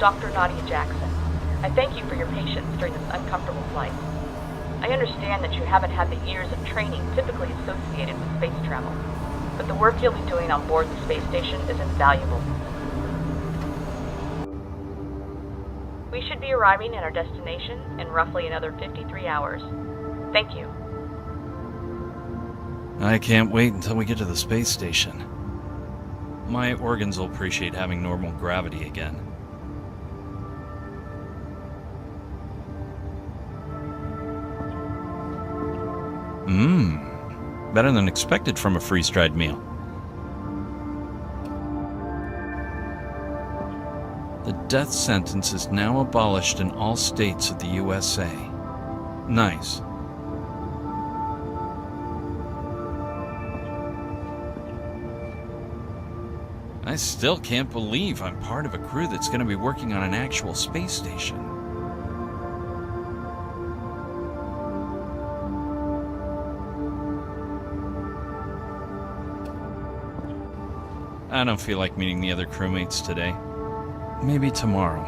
Dr. Nadia Jackson. I thank you for your patience during this uncomfortable flight. I understand that you haven't had the years of training typically associated with space travel, but the work you'll be doing on board the space station is invaluable. We should be arriving at our destination in roughly another 53 hours. Thank you. I can't wait until we get to the space station. My organs will appreciate having normal gravity again. Better than expected from a freeze-dried meal. The death sentence is now abolished in all states of the USA. Nice. I still can't believe I'm part of a crew that's going to be working on an actual space station. I don't feel like meeting the other crewmates today. Maybe tomorrow.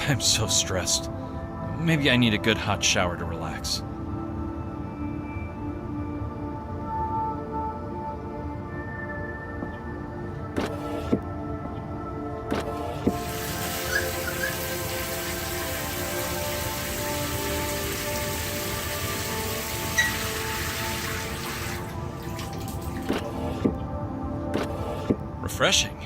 I'm so stressed. Maybe I need a good hot shower to relax. Refreshing.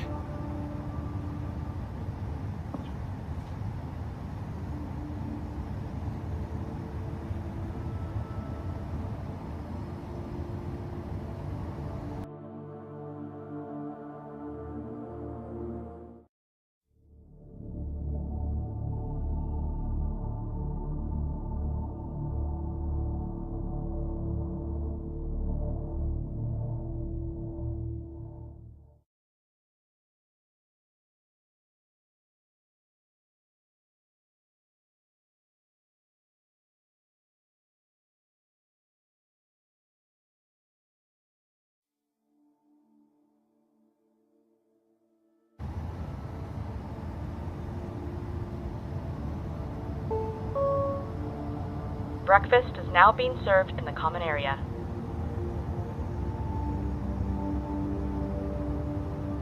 Breakfast is now being served in the common area.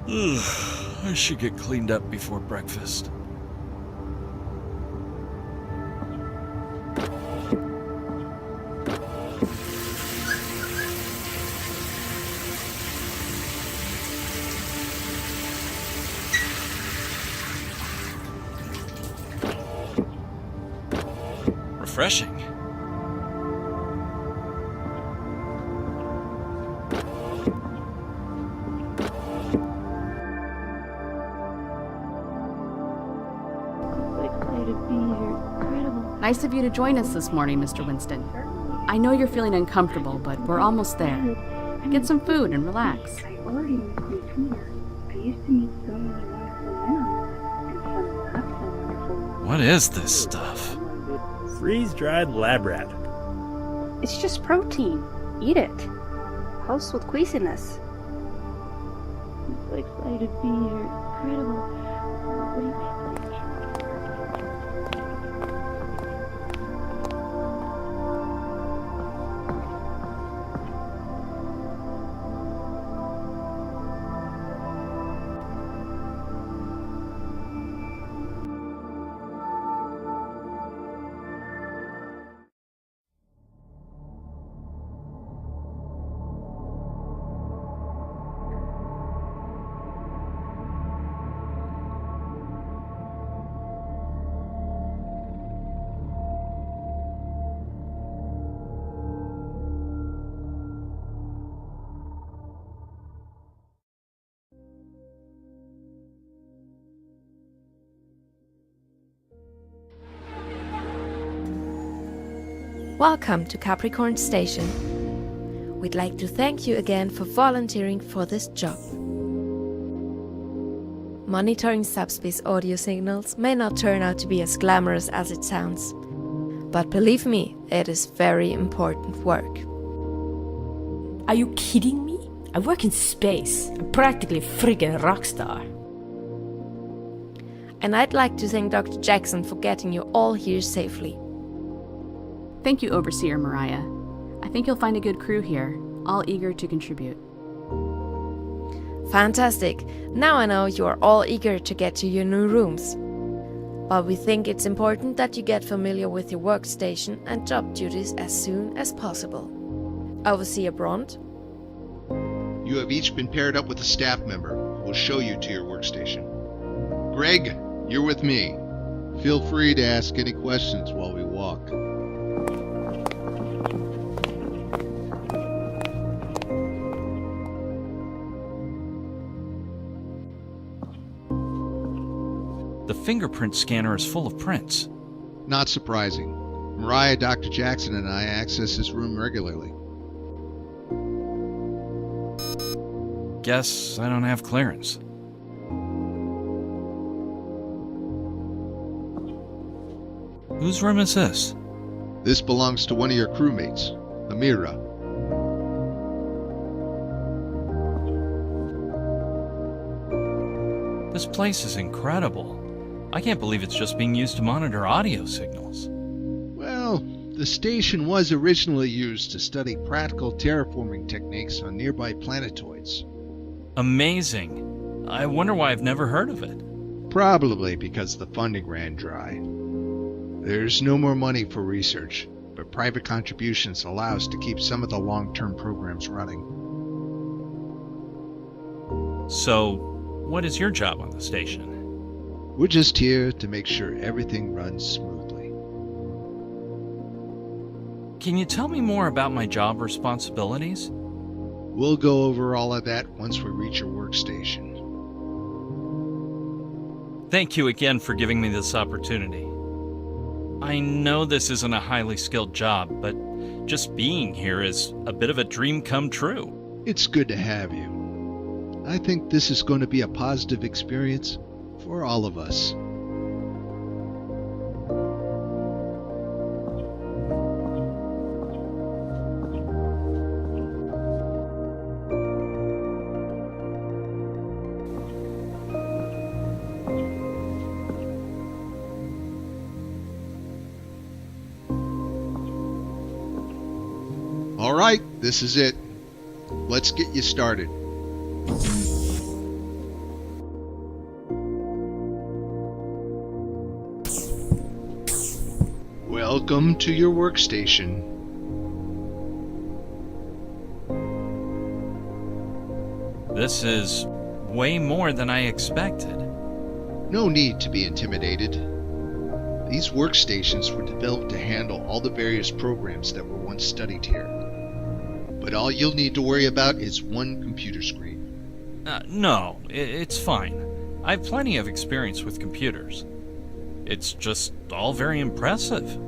I should get cleaned up before breakfast. Refreshing. Nice of you to join us this morning, Mr. Winston. I know you're feeling uncomfortable, but we're almost there. Get some food and relax. What is this stuff? Freeze-dried lab rat. It's just protein. Eat it. Helps with queasiness. I'm so excited to be here. Incredible. What do you think? Welcome to Capricorn Station. We'd like to thank you again for volunteering for this job. Monitoring subspace audio signals may not turn out to be as glamorous as it sounds, but believe me, it is very important work. Are you kidding me? I work in space. I'm practically a friggin' rock star. And I'd like to thank Dr. Jackson for getting you all here safely. Thank you, Overseer Mariah. I think you'll find a good crew here, all eager to contribute. Fantastic! Now I know you are all eager to get to your new rooms. But we think it's important that you get familiar with your workstation and job duties as soon as possible. Overseer Bront? You have each been paired up with a staff member who will show you to your workstation. Greg, you're with me. Feel free to ask any questions while we walk. The fingerprint scanner is full of prints. Not surprising. Mariah, Dr. Jackson, and I access this room regularly. Guess I don't have clearance. Whose room is this? This belongs to one of your crewmates, Amira. This place is incredible. I can't believe it's just being used to monitor audio signals. Well, the station was originally used to study practical terraforming techniques on nearby planetoids. Amazing. I wonder why I've never heard of it. Probably because the funding ran dry. There's no more money for research, but private contributions allow us to keep some of the long-term programs running. So, what is your job on the station? We're just here to make sure everything runs smoothly. Can you tell me more about my job responsibilities? We'll go over all of that once we reach your workstation. Thank you again for giving me this opportunity. I know this isn't a highly skilled job, but just being here is a bit of a dream come true. It's good to have you. I think this is going to be a positive experience for all of us. All right, this is it. Let's get you started. Welcome to your workstation. This is way more than I expected. No need to be intimidated. These workstations were developed to handle all the various programs that were once studied here. But all you'll need to worry about is one computer screen. No, it's fine. I have plenty of experience with computers. It's just all very impressive.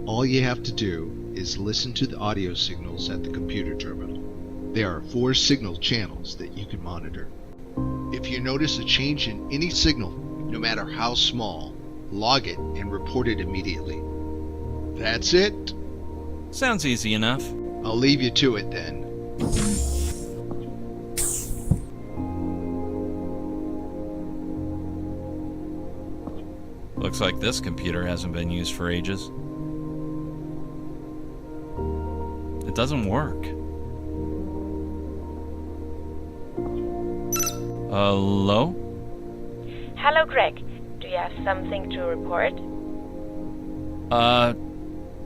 All you have to do is listen to the audio signals at the computer terminal. There are 4 signal channels that you can monitor. If you notice a change in any signal, no matter how small, log it and report it immediately. That's it. Sounds easy enough. I'll leave you to it then. Looks like this computer hasn't been used for ages. It doesn't work. Hello? Hello, Greg. Do you have something to report?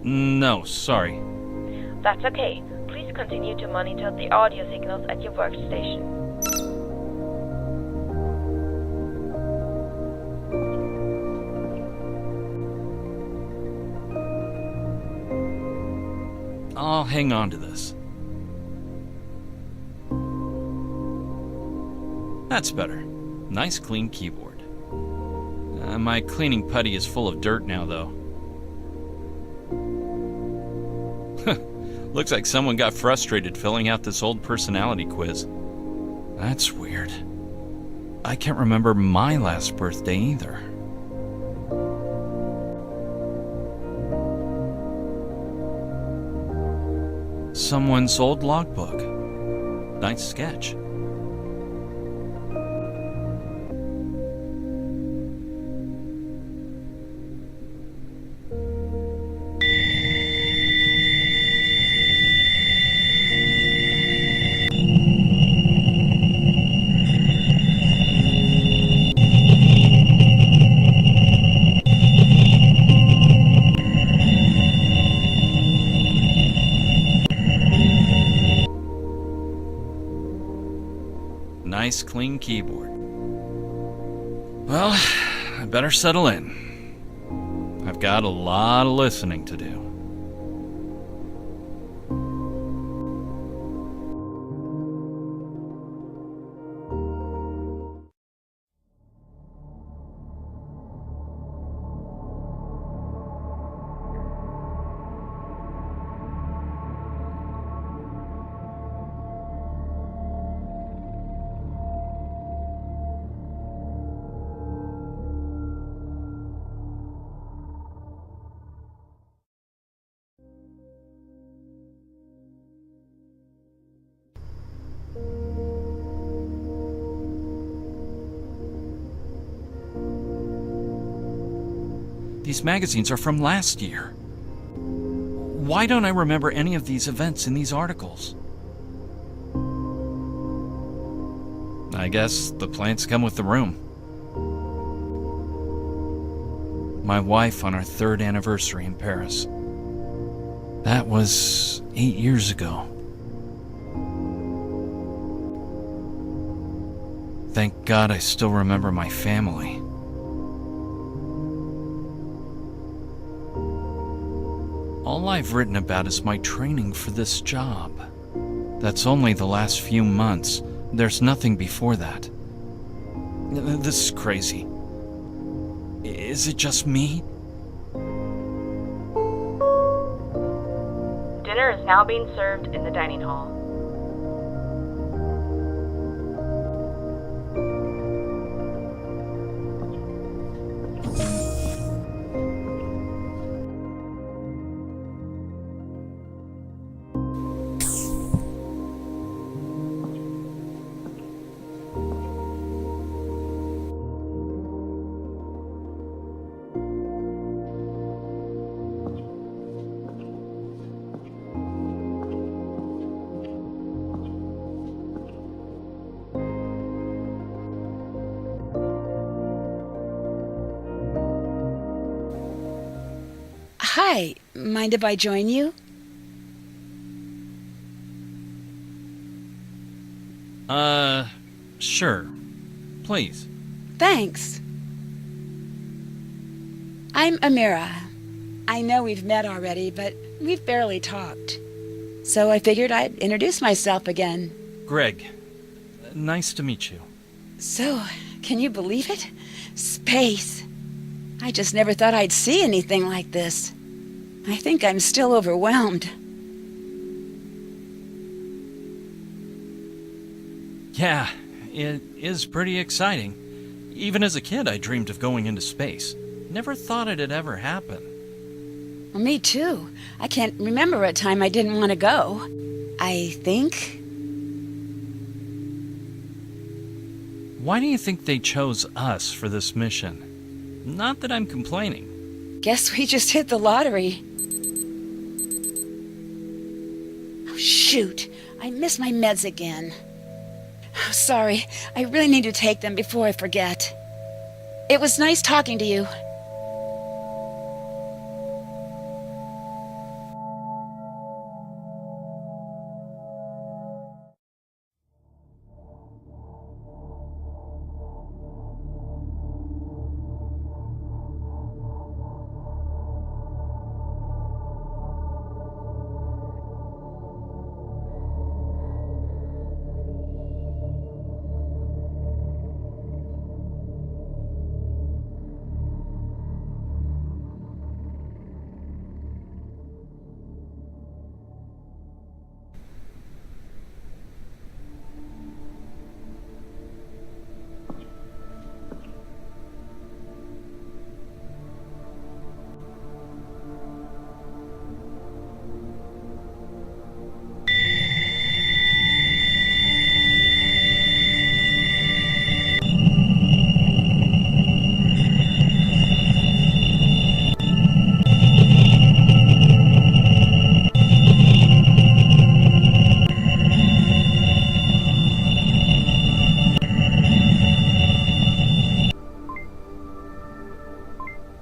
No, sorry. That's okay. Please continue to monitor the audio signals at your workstation. I'll hang on to this. That's better. Nice clean keyboard. My cleaning putty is full of dirt now, though. Looks like someone got frustrated filling out this old personality quiz. That's weird. I can't remember my last birthday either. Someone's old logbook. nice sketch. Nice clean keyboard. Well, I better settle in. I've got a lot of listening to do. These magazines are from last year. Why don't I remember any of these events in these articles? I guess the plants come with the room. My wife on our 3rd anniversary in Paris. That was 8 years ago. Thank God I still remember my family. All I've written about is my training for this job. That's only the last few months. There's nothing before that. This is crazy. Is it just me? Dinner is now being served in the dining hall. Hi, mind if I join you? Sure. Please. Thanks. I'm Amira. I know we've met already, but we've barely talked. So I figured I'd introduce myself again. Greg, nice to meet you. So, can you believe it? Space. I just never thought I'd see anything like this. I think I'm still overwhelmed. Yeah, it is pretty exciting. Even as a kid, I dreamed of going into space. Never thought it'd ever happen. Well, me too. I can't remember a time I didn't want to go. I think... Why do you think they chose us for this mission? Not that I'm complaining. Guess we just hit the lottery. Oh, shoot. I missed my meds again. Oh, sorry. I really need to take them before I forget. It was nice talking to you.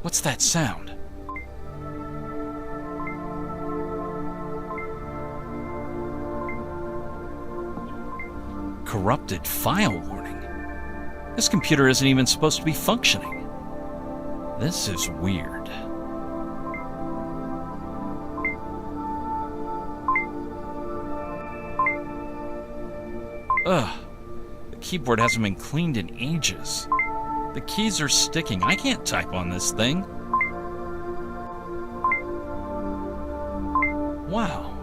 What's that sound? Corrupted file warning. This computer isn't even supposed to be functioning. This is weird. Ugh. The keyboard hasn't been cleaned in ages. The keys are sticking. I can't type on this thing. Wow.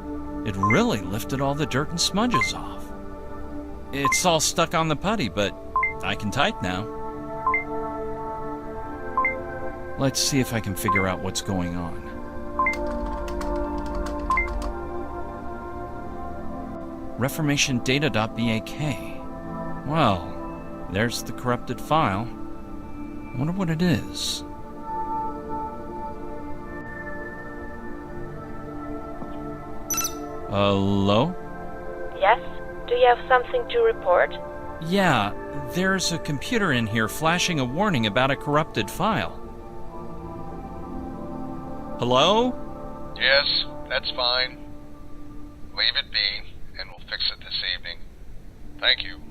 It really lifted all the dirt and smudges off. It's all stuck on the putty, but I can type now. Let's see if I can figure out what's going on. ReformationData.bak. Well, there's the corrupted file. I wonder what it is. Hello? Yes? Do you have something to report? Yeah, there's a computer in here flashing a warning about a corrupted file. Hello? Yes, that's fine. Leave it be, and we'll fix it this evening. Thank you.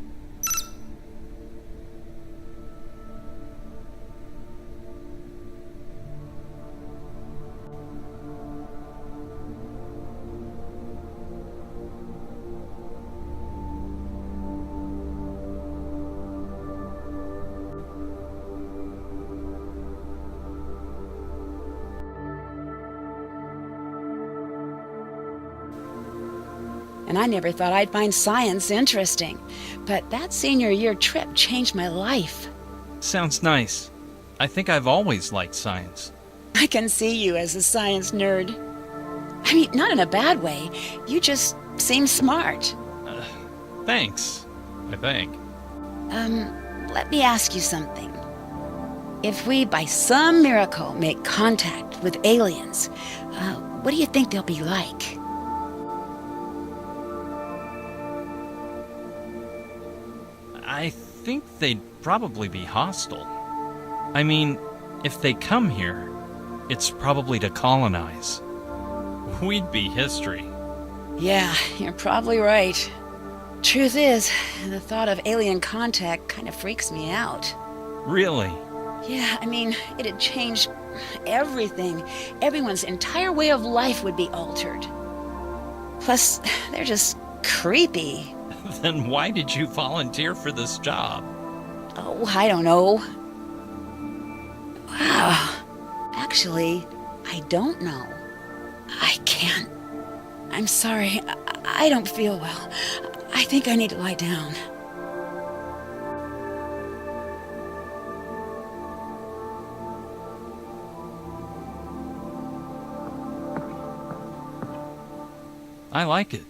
And I never thought I'd find science interesting. But that senior year trip changed my life. Sounds nice. I think I've always liked science. I can see you as a science nerd. I mean, not in a bad way. You just seem smart. Thanks, I think. Let me ask you something. If we, by some miracle, make contact with aliens, what do you think they'll be like? I think they'd probably be hostile. I mean, if they come here, it's probably to colonize. We'd be history. Yeah, you're probably right. Truth is, the thought of alien contact kind of freaks me out. Really? Yeah, I mean, it'd change everything. Everyone's entire way of life would be altered. Plus, they're just creepy. Then why did you volunteer for this job? Oh, I don't know. Wow. Actually, I don't know. I can't. I'm sorry. I don't feel well. I think I need to lie down. I like it.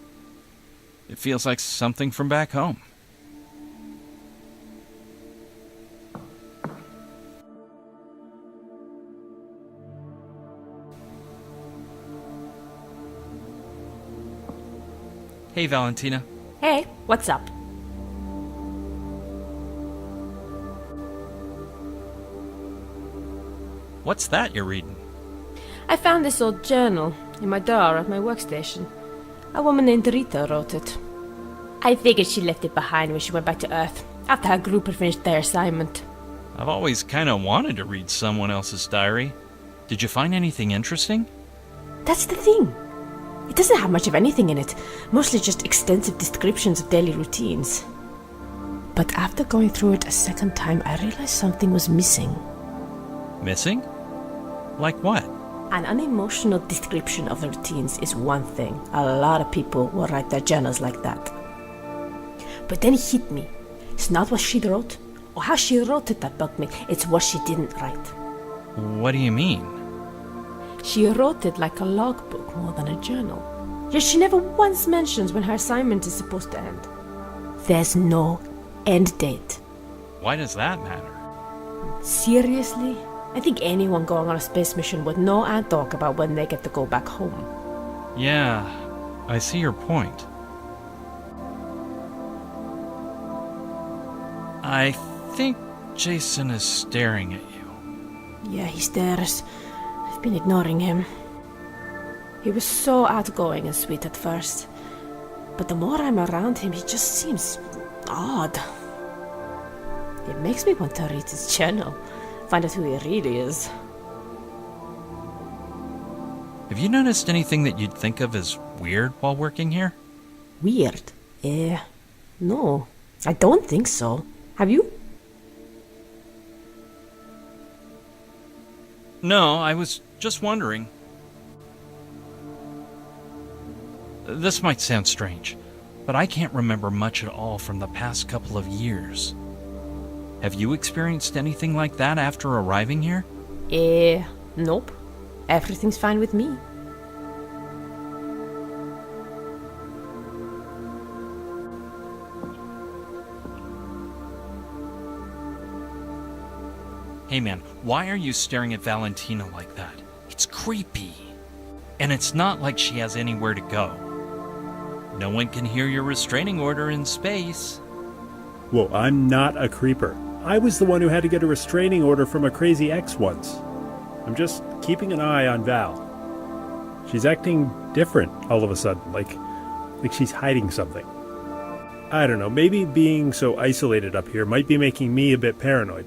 It feels like something from back home. Hey, Valentina. Hey, what's up? What's that you're reading? I found this old journal in my drawer at my workstation. A woman named Rita wrote it. I figured she left it behind when she went back to Earth, after her group had finished their assignment. I've always kind of wanted to read someone else's diary. Did you find anything interesting? That's the thing. It doesn't have much of anything in it, mostly just extensive descriptions of daily routines. But after going through it a second time, I realized something was missing. Missing? Like what? An unemotional description of the routines is one thing. A lot of people will write their journals like that. But then it hit me. It's not what she wrote, or how she wrote it that bugged me. It's what she didn't write. What do you mean? She wrote it like a logbook more than a journal. Yet she never once mentions when her assignment is supposed to end. There's no end date. Why does that matter? Seriously? I think anyone going on a space mission would know and talk about when they get to go back home. Yeah, I see your point. I think Jason is staring at you. Yeah, he stares. I've been ignoring him. He was so outgoing and sweet at first, but the more I'm around him, he just seems odd. It makes me want to read his channel, find out who he really is. Have you noticed anything that you'd think of as weird while working here? Weird? No, I don't think so. Have you? No, I was just wondering. This might sound strange, but I can't remember much at all from the past couple of years. Have you experienced anything like that after arriving here? Nope. Everything's fine with me. Hey man, why are you staring at Valentina like that? It's creepy. And it's not like she has anywhere to go. No one can hear your restraining order in space. Whoa, I'm not a creeper. I was the one who had to get a restraining order from a crazy ex once. I'm just keeping an eye on Val. She's acting different all of a sudden, like she's hiding something. I don't know, maybe being so isolated up here might be making me a bit paranoid.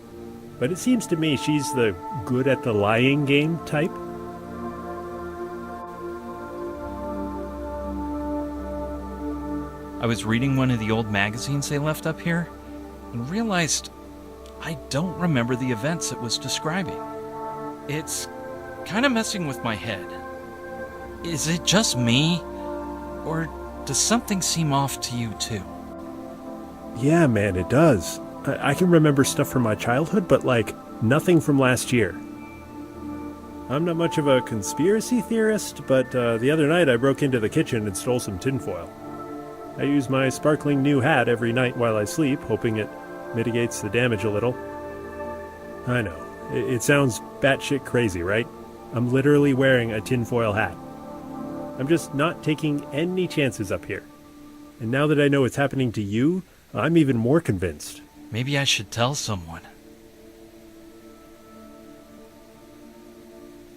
But it seems to me she's the good at the lying game type. I was reading one of the old magazines they left up here and realized I don't remember the events it was describing. It's kind of messing with my head. Is it just me? Or does something seem off to you too? Yeah, man, it does. I can remember stuff from my childhood, but nothing from last year. I'm not much of a conspiracy theorist, but the other night I broke into the kitchen and stole some tinfoil. I use my sparkling new hat every night while I sleep, hoping it mitigates the damage a little. I know, it sounds batshit crazy, right? I'm literally wearing a tinfoil hat. I'm just not taking any chances up here. And now that I know it's happening to you, I'm even more convinced. Maybe I should tell someone.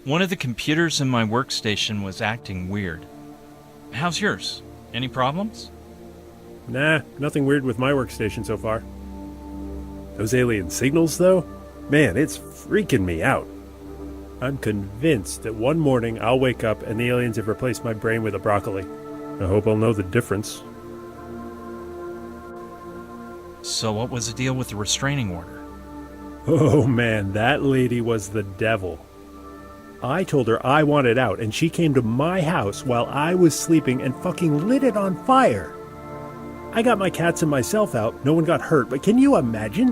One of the computers in my workstation was acting weird. How's yours? Any problems? Nah, nothing weird with my workstation so far. Those alien signals, though? Man, it's freaking me out. I'm convinced that one morning I'll wake up and the aliens have replaced my brain with a broccoli. I hope I'll know the difference. So what was the deal with the restraining order? Oh man, that lady was the devil. I told her I wanted out, and she came to my house while I was sleeping and fucking lit it on fire. I got my cats and myself out, no one got hurt, but can you imagine?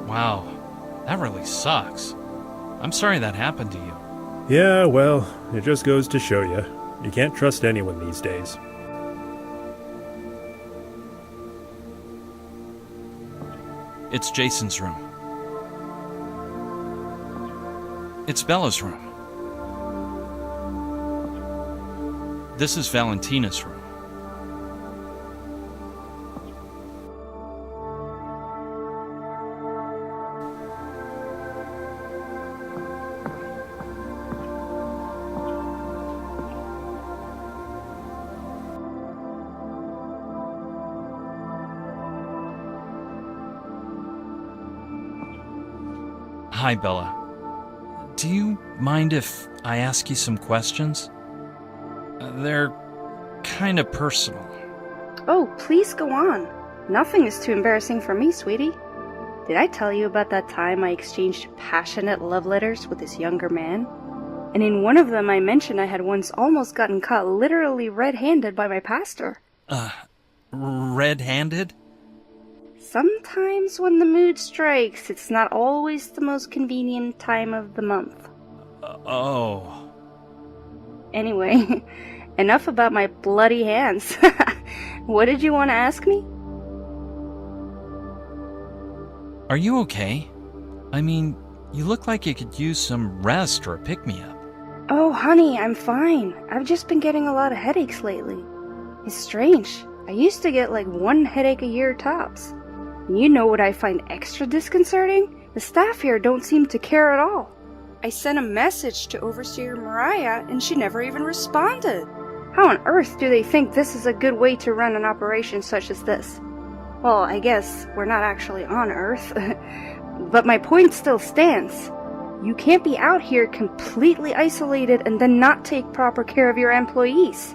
Wow, that really sucks. I'm sorry that happened to you. Yeah, well, it just goes to show you. You can't trust anyone these days. It's Jason's room. It's Bella's room. This is Valentina's room. Hi, Bella. Do you mind if I ask you some questions? They're kind of personal. Oh, please go on. Nothing is too embarrassing for me, sweetie. Did I tell you about that time I exchanged passionate love letters with this younger man? And in one of them I mentioned I had once almost gotten caught literally red-handed by my pastor. Red-handed? Sometimes when the mood strikes, it's not always the most convenient time of the month. Oh. Anyway, enough about my bloody hands. What did you want to ask me? Are you okay? I mean, you look like you could use some rest or a pick-me-up. Oh, honey, I'm fine. I've just been getting a lot of headaches lately. It's strange. I used to get like one headache a year tops. And you know what I find extra disconcerting? The staff here don't seem to care at all. I sent a message to Overseer Mariah and she never even responded. How on earth do they think this is a good way to run an operation such as this? Well, I guess we're not actually on Earth, but my point still stands. You can't be out here completely isolated and then not take proper care of your employees.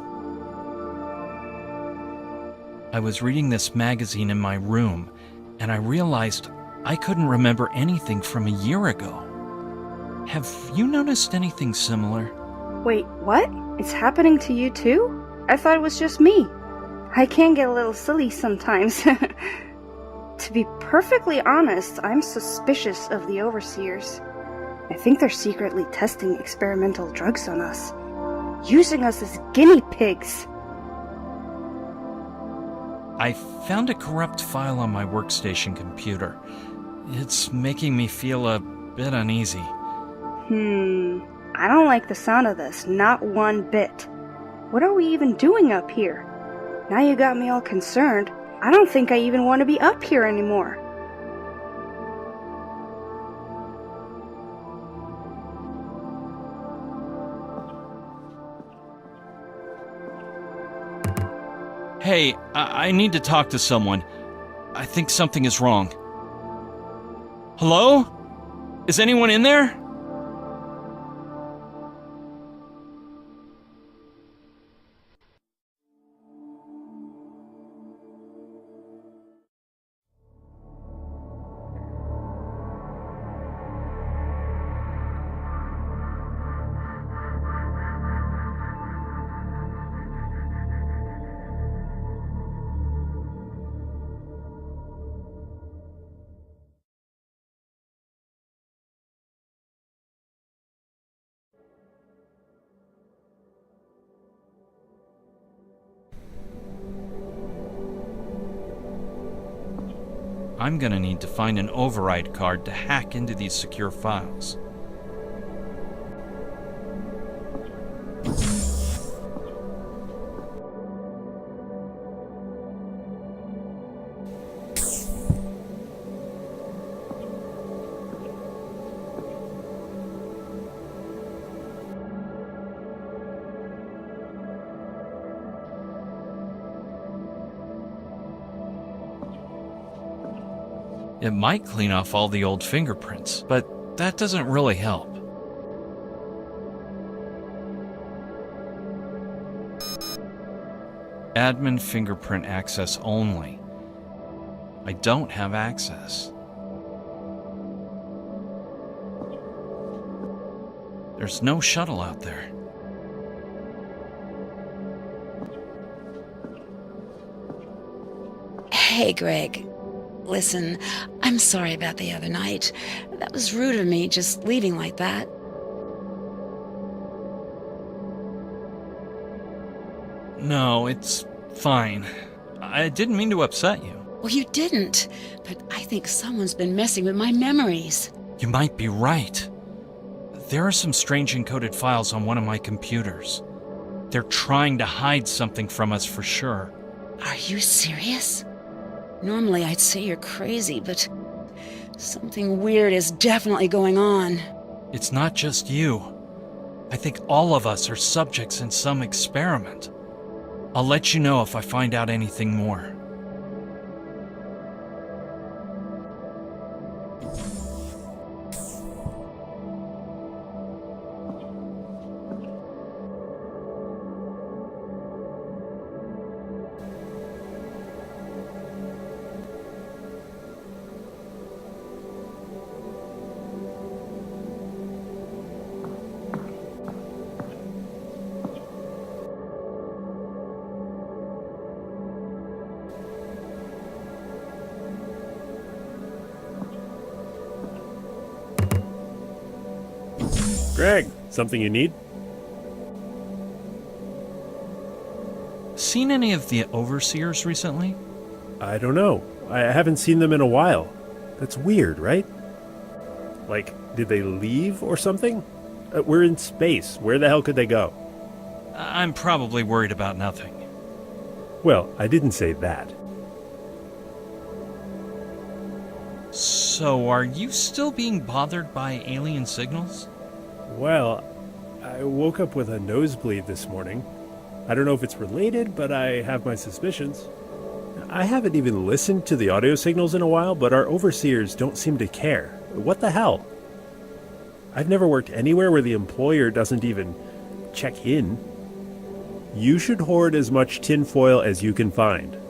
I was reading this magazine in my room, and I realized I couldn't remember anything from a year ago. Have you noticed anything similar? Wait, what? It's happening to you too? I thought it was just me. I can get a little silly sometimes. To be perfectly honest, I'm suspicious of the overseers. I think they're secretly testing experimental drugs on us, using us as guinea pigs. I found a corrupt file on my workstation computer. It's making me feel a bit uneasy. I don't like the sound of this, not one bit. What are we even doing up here? Now you got me all concerned. I don't think I even want to be up here anymore. Hey, I need to talk to someone. I think something is wrong. Hello? Is anyone in there? I'm gonna need to find an override card to hack into these secure files. It might clean off all the old fingerprints, but that doesn't really help. Admin fingerprint access only. I don't have access. There's no shuttle out there. Hey, Greg. Listen, I'm sorry about the other night. That was rude of me, just leaving like that. No, it's fine. I didn't mean to upset you. Well, you didn't, but I think someone's been messing with my memories. You might be right. There are some strange encoded files on one of my computers. They're trying to hide something from us for sure. Are you serious? Normally I'd say you're crazy, but something weird is definitely going on. It's not just you. I think all of us are subjects in some experiment. I'll let you know if I find out anything more. Greg, something you need? Seen any of the overseers recently? I don't know. I haven't seen them in a while. That's weird, right? Like, did they leave or something? We're in space. Where the hell could they go? I'm probably worried about nothing. Well, I didn't say that. So, are you still being bothered by alien signals? Well, I woke up with a nosebleed this morning. I don't know if it's related, but I have my suspicions. I haven't even listened to the audio signals in a while, but our overseers don't seem to care. What the hell? I've never worked anywhere where the employer doesn't even check in. You should hoard as much tinfoil as you can find.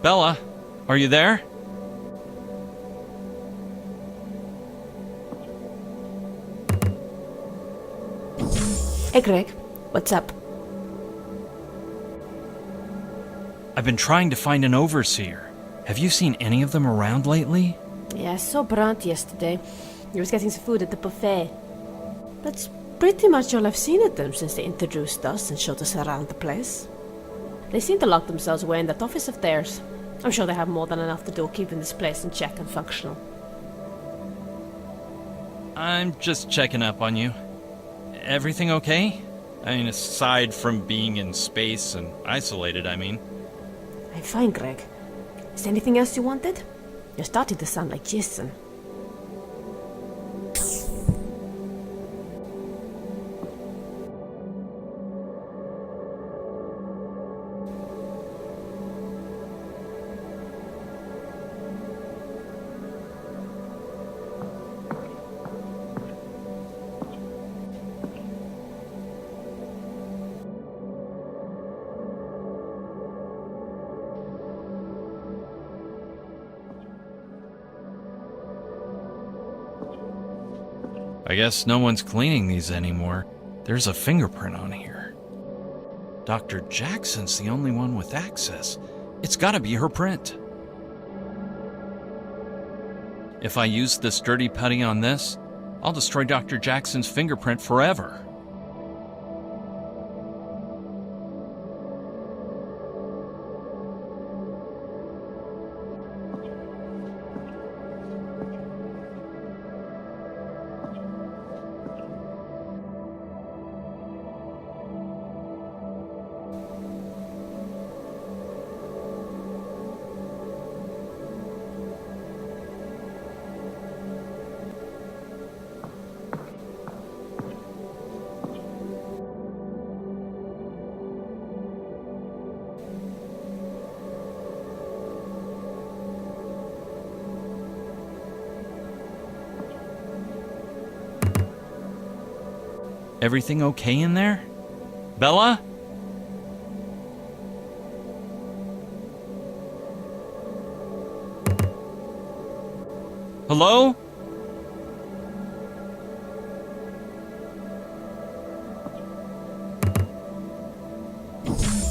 Bella, are you there? Hey, Greg. What's up? I've been trying to find an overseer. Have you seen any of them around lately? Yeah, I saw Brant yesterday. He was getting some food at the buffet. That's pretty much all I've seen of them since they introduced us and showed us around the place. They seem to lock themselves away in that office of theirs. I'm sure they have more than enough to do keeping this place in check and functional. I'm just checking up on you. Everything okay? I mean, aside from being in space and isolated, I mean. I'm fine, Greg. Is there anything else you wanted? You're starting to sound like Jason. I guess no one's cleaning these anymore. There's a fingerprint on here. Dr. Jackson's the only one with access. It's gotta be her print. If I use this dirty putty on this, I'll destroy Dr. Jackson's fingerprint forever. Everything okay in there? Bella? Hello?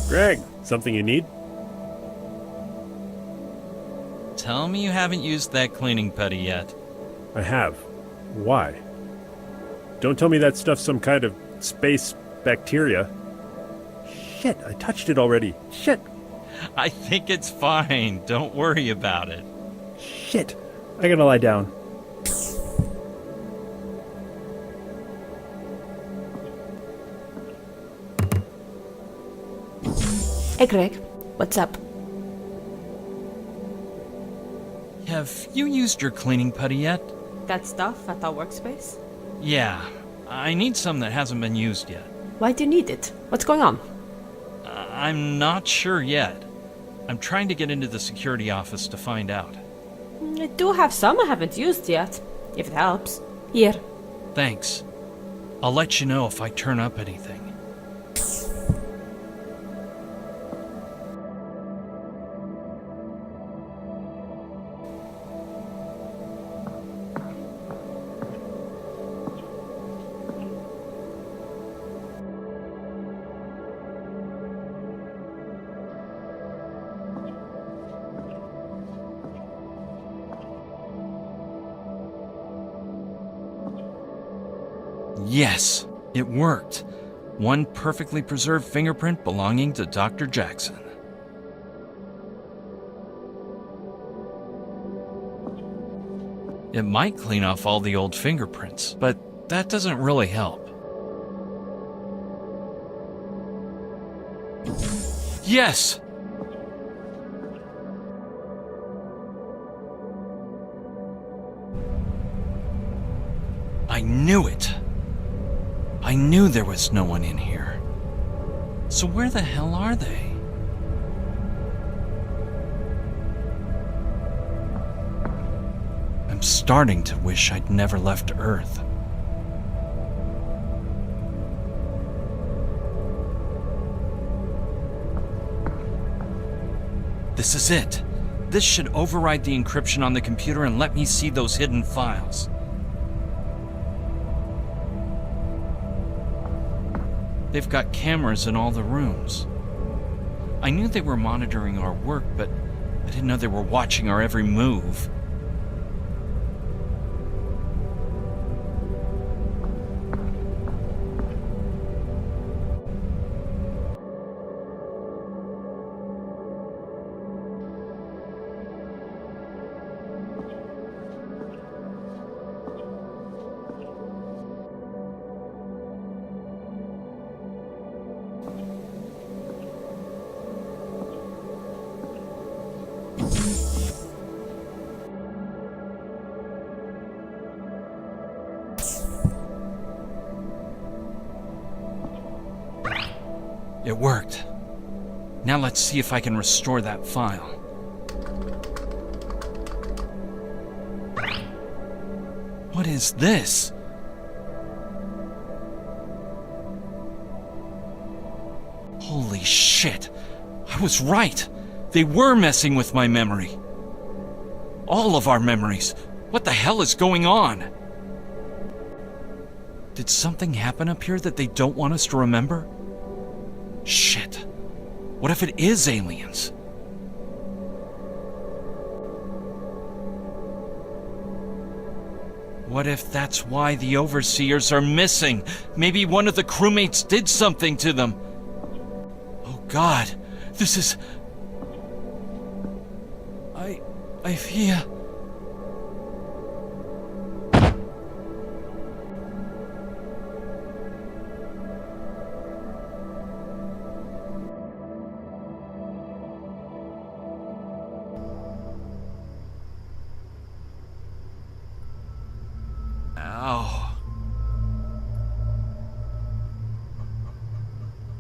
Greg, something you need? Tell me you haven't used that cleaning putty yet. I have. Why? Don't tell me that stuff's some kind of space bacteria. Shit, I touched it already. Shit. I think it's fine. Don't worry about it. Shit. I gotta lie down. Hey, Greg. What's up? Have you used your cleaning putty yet? That stuff at our workspace? Yeah. I need some that hasn't been used yet. Why do you need it? What's going on? I'm not sure yet. I'm trying to get into the security office to find out. I do have some I haven't used yet, if it helps. Here. Thanks. I'll let you know if I turn up anything. Yes, it worked. One perfectly preserved fingerprint belonging to Dr. Jackson. It might clean off all the old fingerprints, but that doesn't really help. Yes! I knew it. I knew there was no one in here. So where the hell are they? I'm starting to wish I'd never left Earth. This is it. This should override the encryption on the computer and let me see those hidden files. They've got cameras in all the rooms. I knew they were monitoring our work, but I didn't know they were watching our every move. It worked. Now let's see if I can restore that file. What is this? Holy shit! I was right! They were messing with my memory. All of our memories. What the hell is going on? Did something happen up here that they don't want us to remember? Shit. What if it is aliens? What if that's why the overseers are missing? Maybe one of the crewmates did something to them. Oh God, this is... I fear...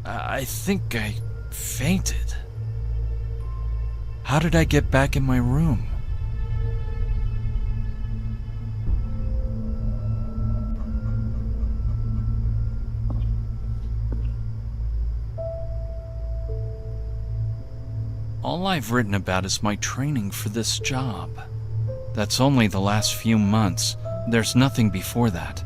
I think I fainted. How did I get back in my room? All I've written about is my training for this job. That's only the last few months. There's nothing before that.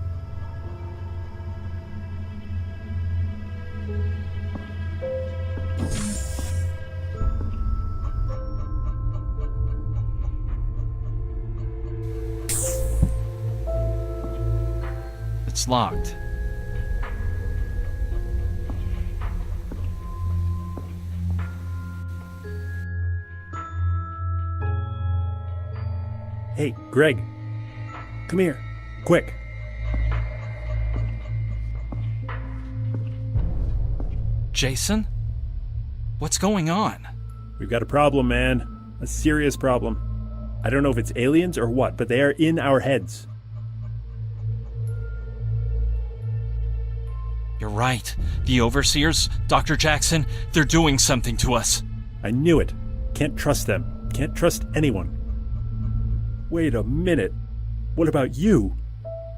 It's locked. Hey, Greg. Come here. Quick. Jason? What's going on? We've got a problem, man. A serious problem. I don't know if it's aliens or what, but they are in our heads. You're right. The overseers, Dr. Jackson, they're doing something to us. I knew it. Can't trust them. Can't trust anyone. Wait a minute. What about you?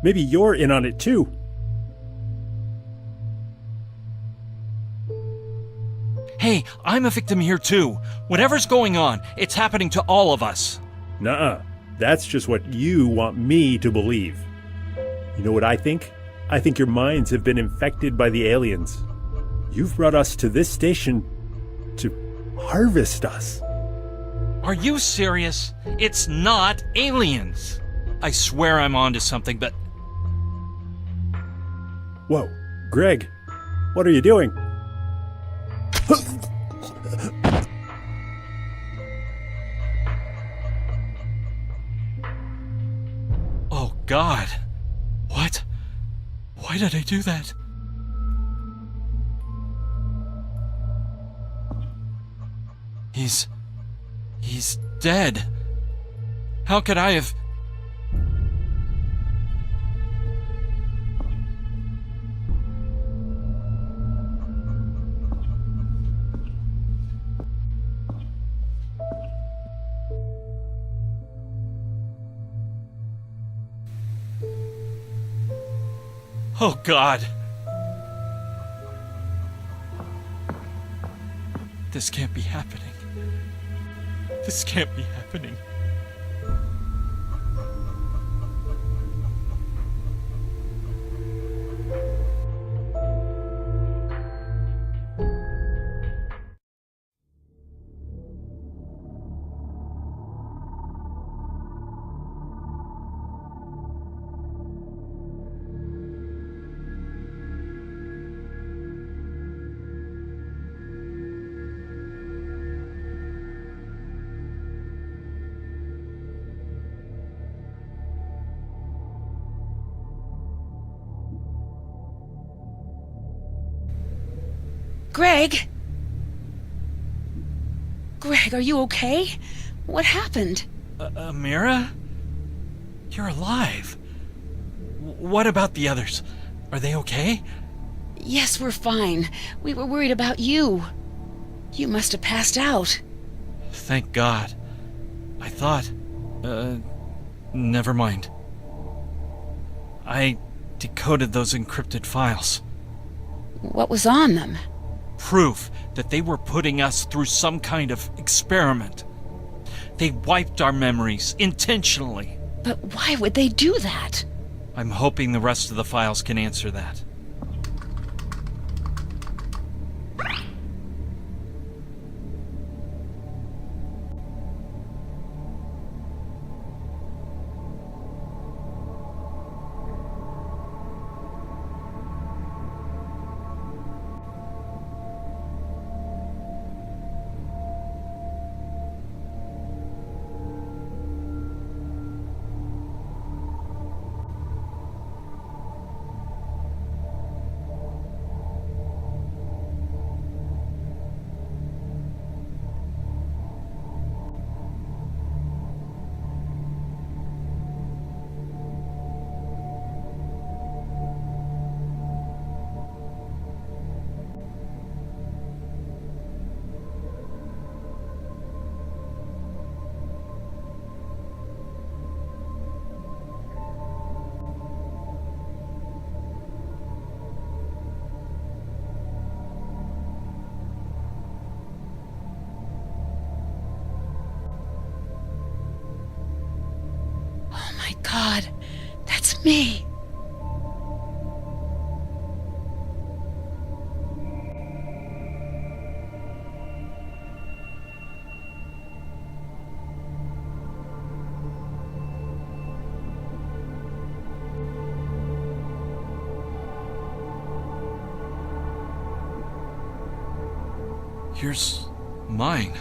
Maybe you're in on it too. Hey, I'm a victim here too. Whatever's going on, it's happening to all of us. Nuh-uh. That's just what you want me to believe. You know what I think? I think your minds have been infected by the aliens. You've brought us to this station to harvest us. Are you serious? It's not aliens. I swear I'm onto something, but... Whoa, Greg, what are you doing? Oh, God. What? Why did I do that? He's dead. How could I have... Oh, God. This can't be happening. This can't be happening. Greg? Greg, are you okay? What happened? Amira? You're alive. What about the others? Are they okay? Yes, we're fine. We were worried about you. You must have passed out. Thank God. I thought... never mind. I decoded those encrypted files. What was on them? Proof that they were putting us through some kind of experiment. They wiped our memories intentionally. But why would they do that? I'm hoping the rest of the files can answer that. God, that's me. Here's mine.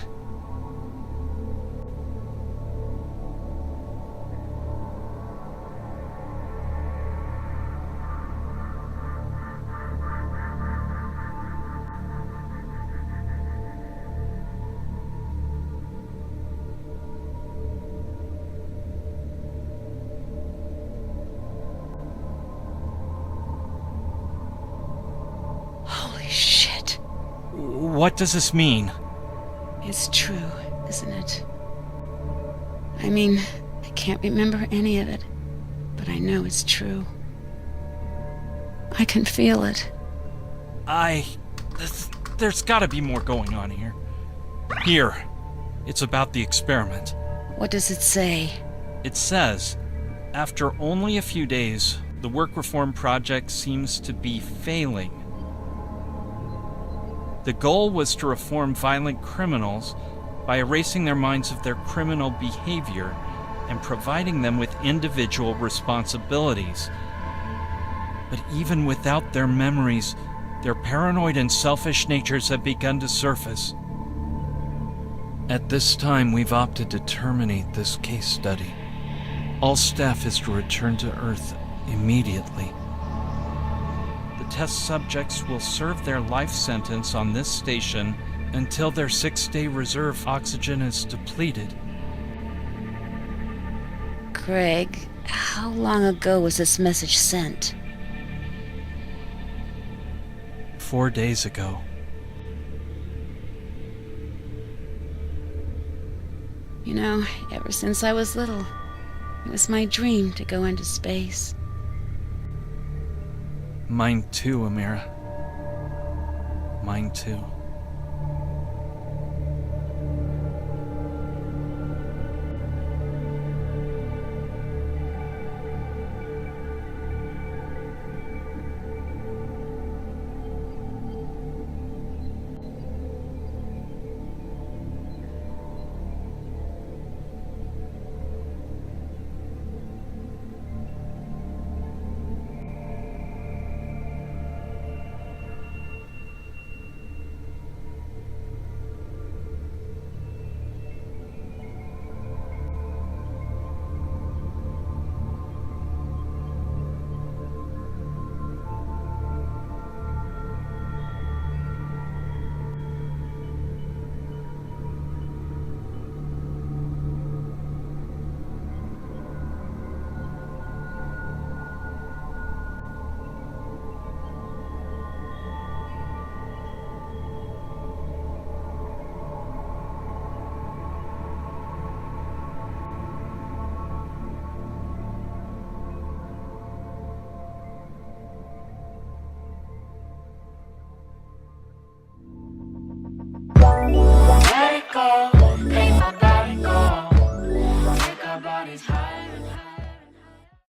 Holy shit. What does this mean? It's true, isn't it? I mean, I can't remember any of it, but I know it's true. I can feel it. There's gotta be more going on here. Here. It's about the experiment. What does it say? It says, after only a few days, the work reform project seems to be failing. The goal was to reform violent criminals by erasing their minds of their criminal behavior and providing them with individual responsibilities. But even without their memories, their paranoid and selfish natures have begun to surface. At this time, we've opted to terminate this case study. All staff is to return to Earth immediately. The test subjects will serve their life sentence on this station until their 6-day reserve oxygen is depleted. Craig, how long ago was this message sent? 4 days ago. You know, ever since I was little, it was my dream to go into space. Mine too, Amira. Mine too.